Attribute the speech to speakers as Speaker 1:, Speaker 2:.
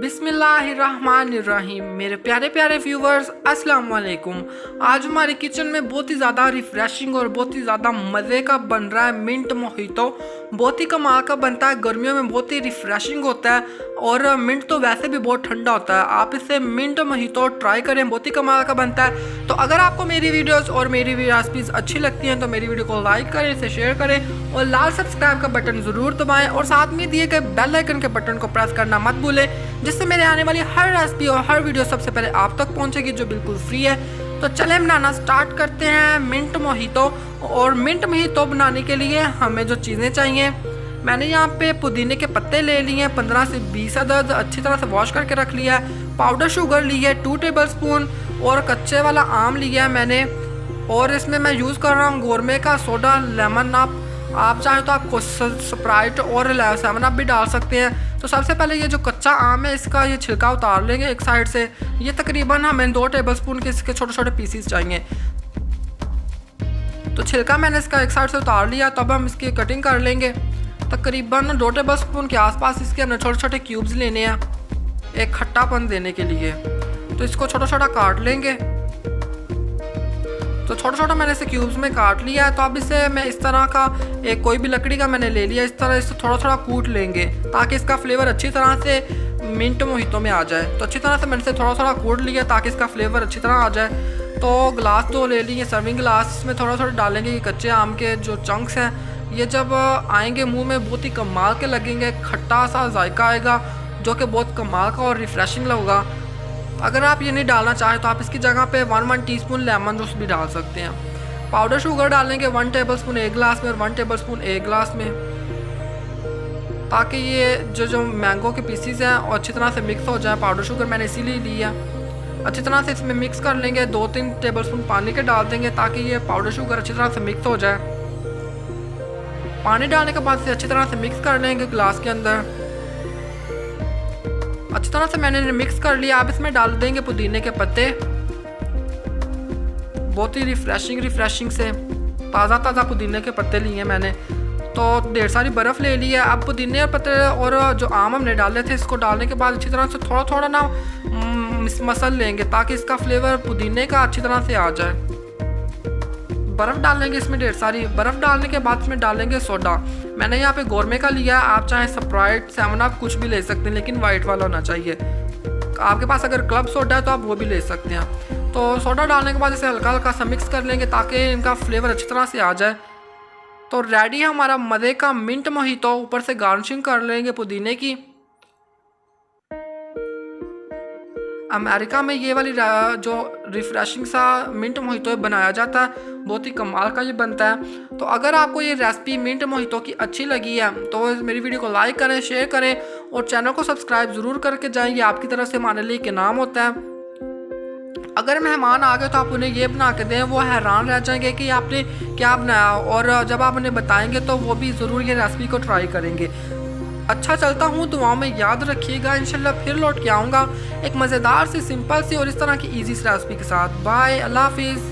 Speaker 1: बिस्मिल्लाहिर्रहमानिर्रहीम। मेरे प्यारे प्यारे व्यूवर्स, अस्सलाम वालेकुम। आज हमारे किचन में बहुत ही ज़्यादा रिफ़्रेशिंग और बहुत ही ज़्यादा मज़े का बन रहा है मिंट मोहितो। बहुत ही कमाल का बनता है, गर्मियों में बहुत ही रिफ़्रेशिंग होता है और मिंट तो वैसे भी बहुत ठंडा होता है। आप इसे मिंट मोहितो ट्राई करें, बहुत ही कमाल का बनता है। तो अगर आपको मेरी वीडियोस और मेरी रेसिपीज़ अच्छी लगती हैं तो मेरी वीडियो को लाइक करें, इसे शेयर करें और लाल सब्सक्राइब का बटन ज़रूर दबाएँ और साथ में दिए गए बेल आइकन के बटन को प्रेस करना मत भूलें, जिससे मेरे आने वाली हर रेसिपी और हर वीडियो सबसे पहले आप तक पहुंचेगी, जो बिल्कुल फ्री है। तो चलें बनाना स्टार्ट करते हैं मिंट मोहितो। और मिंट मोहितो बनाने के लिए हमें जो चीज़ें चाहिए, मैंने यहाँ पे पुदीने के पत्ते ले लिए हैं 15 से 20 अदद, अच्छी तरह से वॉश करके रख लिया है। पाउडर शुगर ली है 2 टेबल स्पून और कच्चे वाला आम लिया है मैंने। और इसमें मैं यूज़ कर रहा हूँ गोरमे का सोडा लेमन। आप चाहें तो आप स्प्राइट और 7 अप भी डाल सकते हैं। तो सबसे पहले ये जो कच्चा आम है इसका ये छिलका उतार लेंगे एक साइड से। ये तकरीबन हमें 2 टेबल स्पून के इसके छोटे छोटे पीसीस चाहिए। तो छिलका मैंने इसका एक साइड से उतार लिया। तो अब हम इसकी कटिंग कर लेंगे। तकरीबन 2 टेबल स्पून के आसपास इसके अंदर छोटे छोटे क्यूब्स लेने हैं एक खट्टापन देने के लिए। तो इसको छोटा छोटा काट लेंगे। तो छोटा छोटा मैंने इसे क्यूब्स में काट लिया है। तो अब इसे मैं इस तरह का एक कोई भी लकड़ी का मैंने ले लिया, इस तरह इसे थोड़ा थोड़ा कूट लेंगे ताकि इसका फ्लेवर अच्छी तरह से मिंट मोहितो में आ जाए। तो अच्छी तरह से मैंने इसे थोड़ा थोड़ा कूट लिया ताकि इसका फ्लेवर अच्छी तरह आ जाए। तो ग्लास 2 ले लिए, सर्विंग ग्लास। इसमें थोड़ा थोड़ा डालेंगे ये कच्चे आम के जो चंक्स हैं। ये जब आएंगे मुंह में बहुत ही कमाल के लगेंगे, खट्टा सा जायका आएगा जो कि बहुत कमाल का और रिफ़्रेशिंग लगेगा। अगर आप ये नहीं डालना चाहें तो आप इसकी जगह पे 1 टीस्पून लेमन जूस भी डाल सकते हैं। पाउडर शुगर डालेंगे 1 टेबल स्पून एक गिलास में और 1 टेबल स्पून एक गिलास में, ताकि ये जो मैंगो के पीसीज हैं और अच्छी तरह से मिक्स हो जाए। पाउडर शुगर मैंने इसीलिए लिया। अच्छी तरह से इसमें मिक्स कर लेंगे। 2-3 टेबल स्पून पानी के डाल देंगे ताकि ये पाउडर शुगर अच्छी तरह से मिक्स हो जाए। पानी डालने के बाद से अच्छी तरह से मिक्स कर लेंगे ग्लास के अंदर। अच्छी तरह से मैंने मिक्स कर लिया। अब इसमें डाल देंगे पुदीने के पत्ते। बहुत ही रिफ्रेशिंग से ताज़ा पुदीने के पत्ते लिए मैंने। तो ढेर सारी बर्फ़ ले ली है। अब पुदीने और पत्ते और जो आम हमने डाले थे इसको डालने के बाद अच्छी तरह से थोड़ा थोड़ा ना मसल लेंगे ताकि इसका फ्लेवर पुदीने का अच्छी तरह से आ जाए। बर्फ़ डालेंगे इसमें ढेर सारी। बर्फ़ डालने के बाद इसमें डालेंगे सोडा। मैंने यहाँ पे गोरमे का लिया है। आप चाहे स्प्राइट 7 अप कुछ भी ले सकते हैं, लेकिन वाइट वाला होना चाहिए। आपके पास अगर क्लब सोडा है तो आप वो भी ले सकते हैं। तो सोडा डालने के बाद इसे हल्का हल्का सा मिक्स कर लेंगे ताकि इनका फ्लेवर अच्छी तरह से आ जाए। तो रेडी है हमारा मज़े का मिंट मोहितो। ऊपर से गार्निशिंग कर लेंगे पुदीने की। अमेरिका में ये वाली जो रिफ़्रेशिंग सा मिंट मोहितो बनाया जाता है, बहुत ही कमाल का ये बनता है। तो अगर आपको ये रेसिपी मिंट मोहितो की अच्छी लगी है तो मेरी वीडियो को लाइक करें, शेयर करें और चैनल को सब्सक्राइब ज़रूर करके जाएं। ये आपकी तरफ से हमारे लिए एक इनाम होता है। अगर मेहमान आ गए तो आप उन्हें ये बना के दें, वो हैरान रह जाएंगे कि आपने क्या बनाया। और जब आप उन्हें बताएँगे तो वो भी ज़रूर ये रेसिपी को ट्राई करेंगे। अच्छा चलता हूँ, दुआओं में याद रखिएगा। इंशाल्लाह फिर लौट के आऊँगा एक मज़ेदार सी, सिंपल सी और इस तरह की ईजी सी रेसिपी के साथ। बाय, अल्लाह हाफिज़।